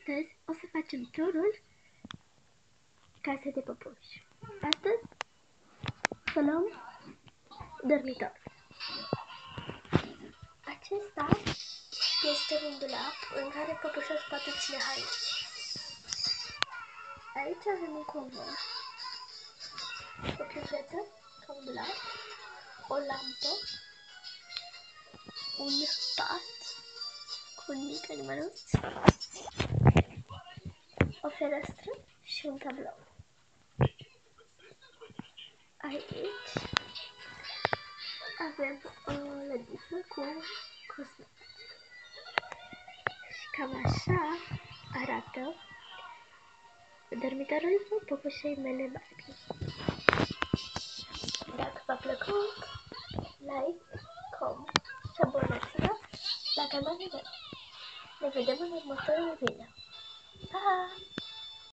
Astăzi o să facem turul casei de păpuși. Astăzi o să luăm dormitor. Acesta este un dulap în care păpușa își poate ține haine. Aici avem un covor, o chiuvetă ca un dulap, o lampă, un pat cu un mic animăluț, o fereastră și un tablou. Aici avem o lădiță cu cosmetice. Și cam așa arată dormitorul păpușei mele Barbie. Dacă v-a plăcut, like, comment și abonați-vă la canalul meu. Ne vedem în următorul video. Pa!